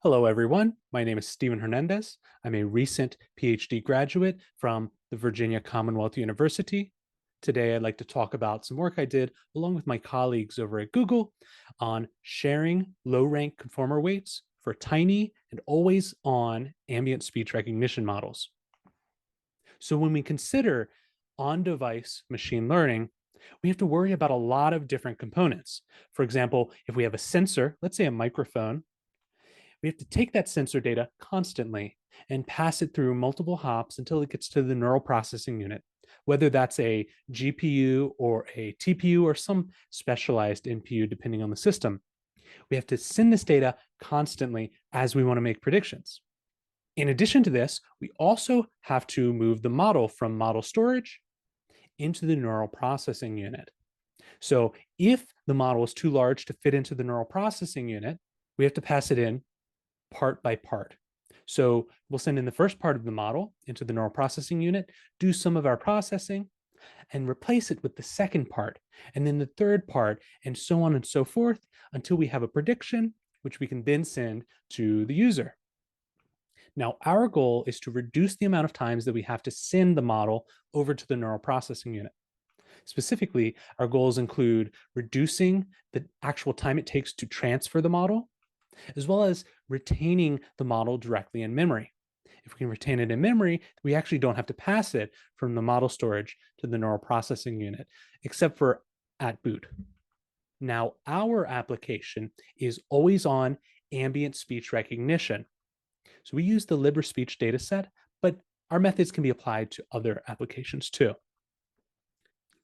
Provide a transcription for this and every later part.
Hello, everyone. My name is Stephen Hernandez. I'm a recent PhD graduate from the Virginia Commonwealth University. Today, I'd like to talk about some work I did along with my colleagues over at Google on sharing low-rank conformer weights for tiny and always-on ambient speech recognition models. So when we consider on-device machine learning, we have to worry about a lot of different components. For example, if we have a sensor, let's say a microphone, we have to take that sensor data constantly and pass it through multiple hops until it gets to the neural processing unit, whether that's a GPU or a TPU or some specialized NPU, depending on the system. We have to send this data constantly as we want to make predictions. In addition to this, we also have to move the model from model storage into the neural processing unit. So if the model is too large to fit into the neural processing unit, we have to pass it in part by part. So we'll send in the first part of the model into the neural processing unit, do some of our processing, and replace it with the second part, and then the third part, and so on and so forth, until we have a prediction, which we can then send to the user. Now, our goal is to reduce the amount of times that we have to send the model over to the neural processing unit. Specifically, our goals include reducing the actual time it takes to transfer the model, as well as retaining the model directly in memory. If we can retain it in memory, we actually don't have to pass it from the model storage to the neural processing unit, except for at boot. Now, our application is always on ambient speech recognition. So we use the LibreSpeech dataset, but our methods can be applied to other applications too.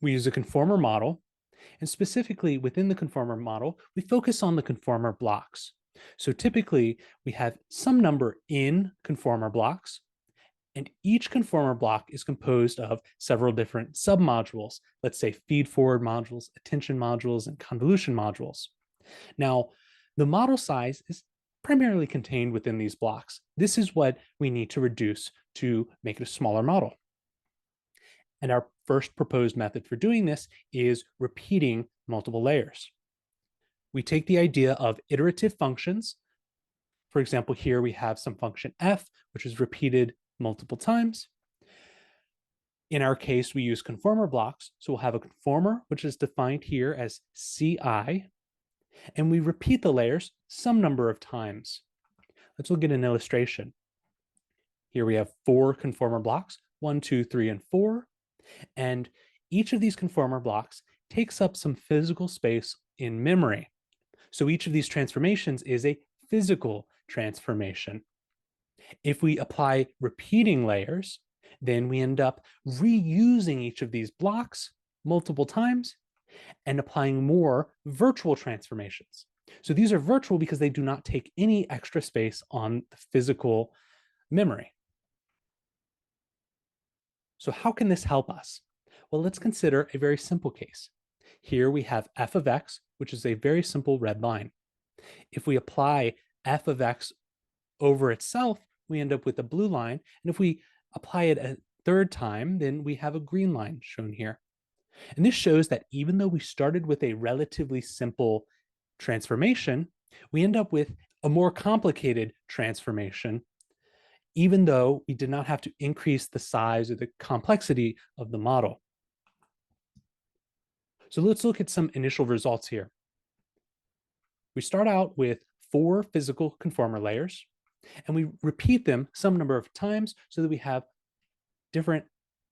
We use a conformer model, and specifically within the conformer model, we focus on the conformer blocks. So typically, we have some number in conformer blocks, and each conformer block is composed of several different submodules, let's say feed-forward modules, attention modules, and convolution modules. Now, the model size is primarily contained within these blocks. This is what we need to reduce to make it a smaller model. And our first proposed method for doing this is repeating multiple layers. We take the idea of iterative functions. For example, here we have some function f, which is repeated multiple times. In our case, we use conformer blocks. So we'll have a conformer, which is defined here as ci, and we repeat the layers some number of times. Let's look at an illustration. Here we have 4 conformer blocks, 1, 2, 3, and 4. And each of these conformer blocks takes up some physical space in memory. So each of these transformations is a physical transformation. If we apply repeating layers, then we end up reusing each of these blocks multiple times and applying more virtual transformations. So these are virtual because they do not take any extra space on the physical memory. So how can this help us? Well, let's consider a very simple case. Here we have f of x, which is a very simple red line. If we apply f of x over itself, we end up with a blue line. And if we apply it a third time, then we have a green line shown here. And this shows that even though we started with a relatively simple transformation, we end up with a more complicated transformation, even though we did not have to increase the size or the complexity of the model. So let's look at some initial results here. We start out with 4 physical conformer layers, and we repeat them some number of times so that we have different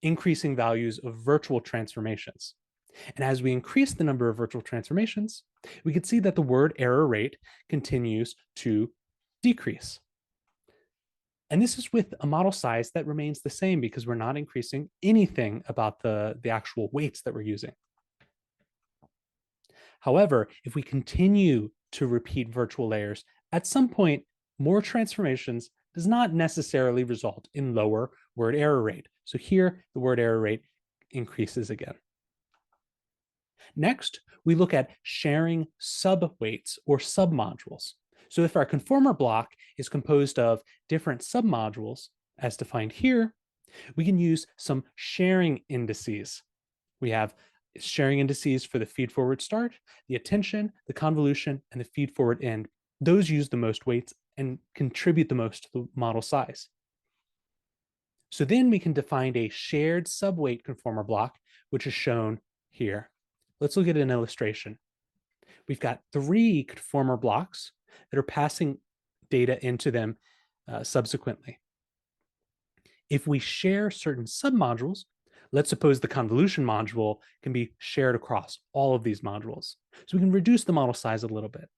increasing values of virtual transformations. And as we increase the number of virtual transformations, we can see that the word error rate continues to decrease. And this is with a model size that remains the same because we're not increasing anything about the actual weights that we're using. However, if we continue to repeat virtual layers, at some point, more transformations does not necessarily result in lower word error rate. So here, the word error rate increases again. Next, we look at sharing subweights or submodules. So if our conformer block is composed of different submodules, as defined here, we can use some sharing indices. We have sharing indices for the feed-forward start, the attention, the convolution, and the feed-forward end. Those use the most weights and contribute the most to the model size. So then we can define a shared subweight conformer block, which is shown here. Let's look at an illustration. We've got 3 conformer blocks that are passing data into them subsequently. If we share certain submodules, let's suppose the convolution module can be shared across all of these modules. So we can reduce the model size a little bit.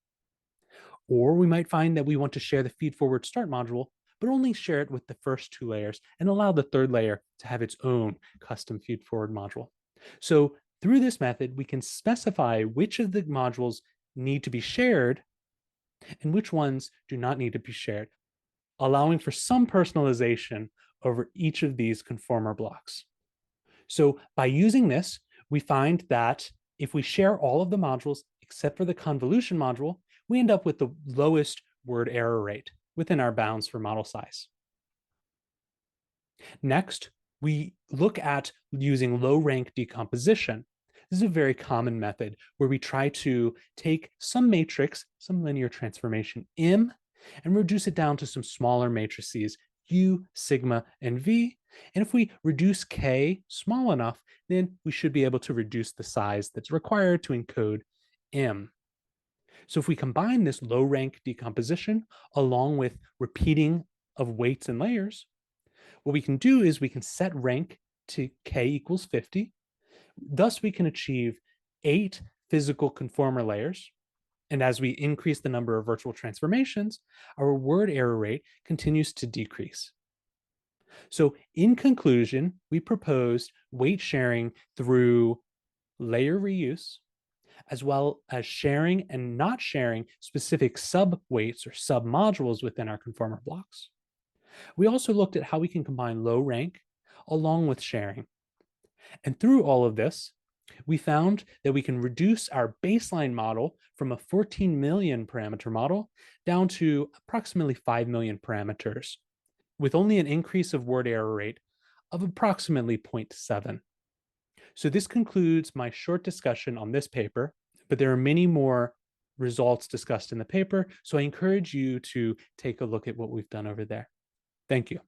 Or we might find that we want to share the feed-forward start module, but only share it with the first 2 layers and allow the 3rd layer to have its own custom feed-forward module. So through this method, we can specify which of the modules need to be shared and which ones do not need to be shared, allowing for some personalization over each of these conformer blocks. So by using this, we find that if we share all of the modules except for the convolution module, we end up with the lowest word error rate within our bounds for model size. Next, we look at using low rank decomposition. This is a very common method where we try to take some matrix, some linear transformation M, and reduce it down to some smaller matrices, U, sigma, and V. And if we reduce K small enough, then we should be able to reduce the size that's required to encode M. So if we combine this low rank decomposition along with repeating of weights and layers, what we can do is we can set rank to K equals 50. Thus, we can achieve 8 physical conformer layers. And as we increase the number of virtual transformations, our word error rate continues to decrease. So in conclusion, we proposed weight sharing through layer reuse, as well as sharing and not sharing specific sub-weights or sub-modules within our conformer blocks. We also looked at how we can combine low rank along with sharing. And through all of this, we found that we can reduce our baseline model from a 14 million parameter model down to approximately 5 million parameters, with only an increase of word error rate of approximately 0.7. So this concludes my short discussion on this paper, but there are many more results discussed in the paper, so I encourage you to take a look at what we've done over there. Thank you.